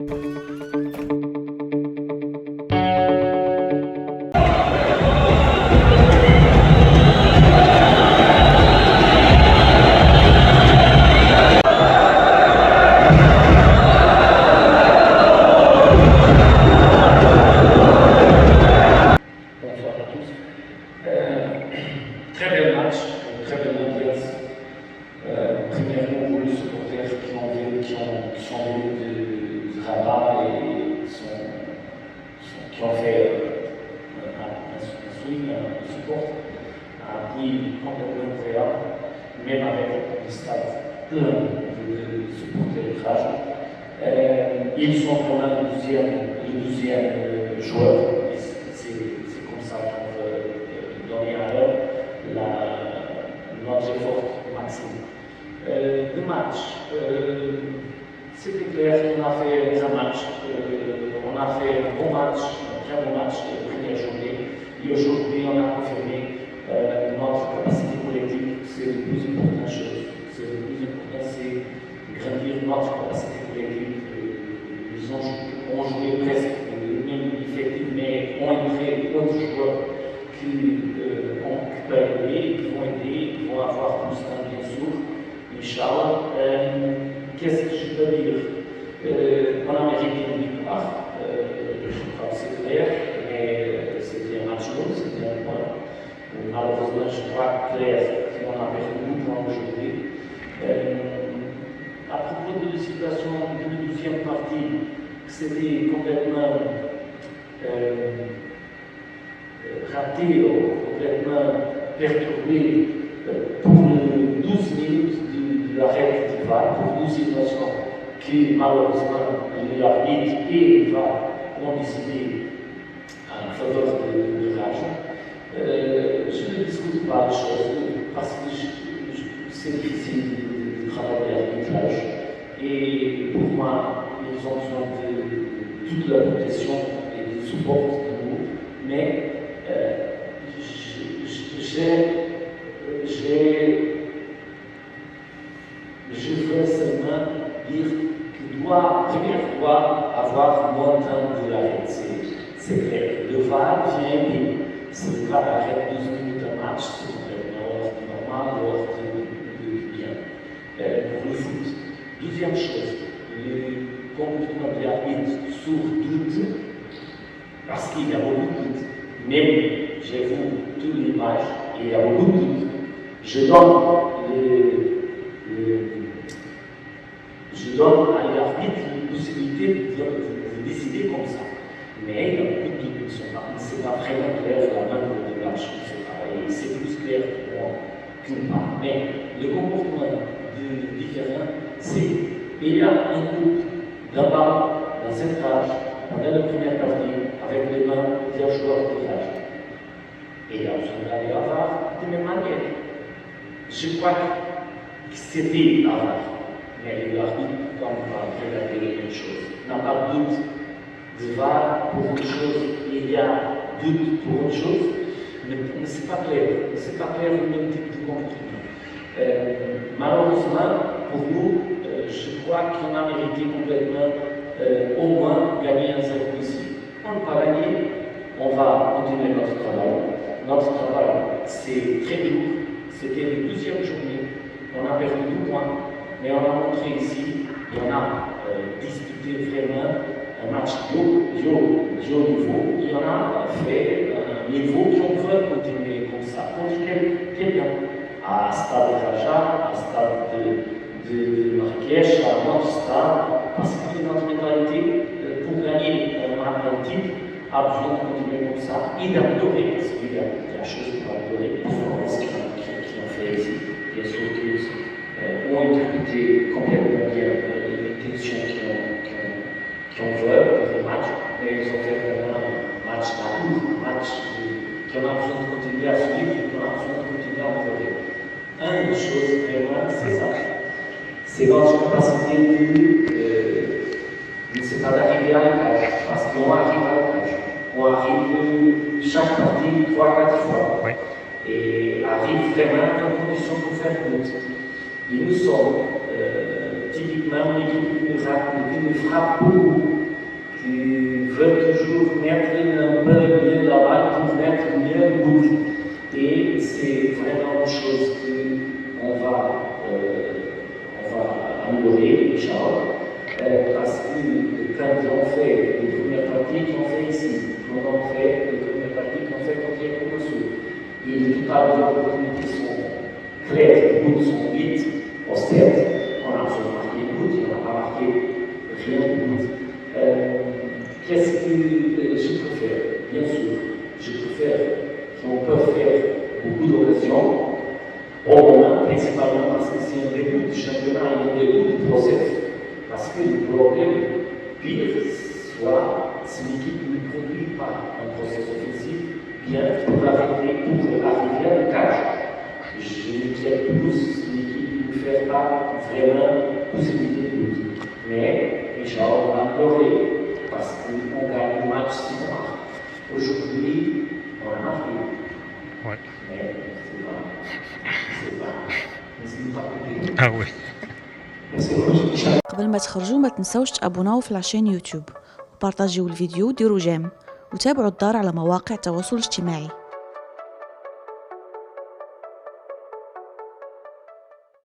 Très bel match, très belle ambiance. Premièrement pour les supporters qui sont venus de Rabat et qui ont fait un swing, un support, un prix complètement incroyable, même avec le stade plein de supporters fragiles. Ils sont vraiment le douzième joueur. C'est comme ça qu'on veut donner à l'heure notre effort maximum. Le match, c'était clair qu'on a fait un match, on a fait un bon match, un très bon match de première journée, et aujourd'hui on a confirmé notre capacité collective. C'est le plus important chose. C'est le plus important, c'est grandir notre capacité collective. Ils ont joué presque le même effectif, mais ont entré d'autres joueurs qui ont aidé, qui vont aider, qui vont avoir plus de temps, bien sûr. Inch'Allah. Qu'est-ce que je peux dire? On a mérité une victoire. Je crois que c'est clair, mais c'était un match nul, c'était un point. Malheureusement, je crois clair qu'on a perdu beaucoup de points aujourd'hui. À propos de la situation de la deuxième partie, c'était complètement raté ou complètement perturbé pour 12 minutes de l'arrêt du VAR, pour 12 situations que malheureusement l'arbitre et le VAR ont décidé en faveur de Raja. Je ne discute pas les choses parce que c'est difficile de travailler l'arbitrage et pour moi, ils ont besoin de toute la protection et du support de nous, mais je veux seulement dire qu'il doit avoir moins de temps de l'arrêt. C'est clair. Le VAR vient aider. Si le VAR arrête 12 minutes un match, c'est complètement normal, hors de bien. Pour le foot. Deuxième chose, le comportement de l'arbitre sur doute, parce qu'il y a beaucoup de doutes. Même, j'ai vu toutes les images, et il y a beaucoup de doutes. Je donne à l'arbitre la possibilité de décider comme ça. Mais il y a beaucoup de doutes. Ce n'est pas vraiment clair la main de match qui se travaille. C'est plus clair pour moi qu'une part. Mais le comportement différent, c'est il y a un groupe d'abord dans cette cage, pendant la première partie, avec les mains d'un joueur de cage. Et il y a besoin d'aller à VAR de la même manière. Je crois que c'était à VAR, mais l'arbitre, comme va regarder les mêmes choses, n'a pas de doute de VAR pour autre chose, il y a doute pour autre chose, mais ce n'est pas clair. Ce n'est pas clair le même type de comportement. Malheureusement, pour nous, je crois qu'on a mérité complètement au moins gagner un 0 ici. On n'a pas gagné, on va continuer notre travail. Notre travail, c'est très dur. C'était la deuxième journée. On a perdu 2 points, mais on a montré ici et on a disputé vraiment un match de haut niveau. Et on a fait un niveau qu'on veut continuer comme ça. Contre quelqu'un, à Stade Raja, à Stade de Marrakech, à notre stade, parce que notre mentalité, pour gagner un titre, a besoin de continuer comme ça et d'améliorer, parce qu'il y a des choses pour améliorer, les performances qui ont fait ici. Bien sûr qu'ils ont interprété complètement bien l'intention qu'ils veulent pour le match, mais ils ont fait vraiment un match d'amour, un match qu'on a besoin de continuer à suivre et qu'on a besoin de continuer à améliorer. Une chose vraiment, c'est ça. C'est notre capacité c'est pas d'arriver à l'étage, parce qu'on arrive à l'étage. On arrive chaque partie 3-4 fois. Oui. Et arrive vraiment en condition de faire but. Et nous sommes typiquement une équipe qui nous frappe beaucoup. veut toujours mettre un peu mieux la balle pour mettre mieux le but. Et c'est vraiment une chose qu'on va améliorer, Inch'Allah, parce que quand on fait les premières parties qu'on fait ici, quand on fait les premières parties qu'on fait quand il y a comme ça, et la plupart des opportunités sont claires, les buts sont 8 ou 7, on a seulement marqué le but, on n'a pas marqué rien de but. Qu'est-ce que je préfère? Bien sûr, je préfère qu'on peut faire beaucoup d'occasions, au moins, principalement parce que c'est un début du championnat et un début du process. Parce que le problème pire, soit si l'équipe ne produit pas un process offensif bien pour arriver à le cage. Je m'inquiète plus si l'équipe ne fait pas vraiment possibilité de but. Mais, Inch'Allah, on va améliorer parce qu'on gagne le match si on marque. Aujourd'hui, on a marqué. Ouais. Mais c'est pas compliqué. Ah oui. قبل ما تخرجوا ما تنسوش تابوناو في العشان يوتيوب وبارطاجيو الفيديو وديروا جيم وتابعوا الدار على مواقع التواصل الاجتماعي.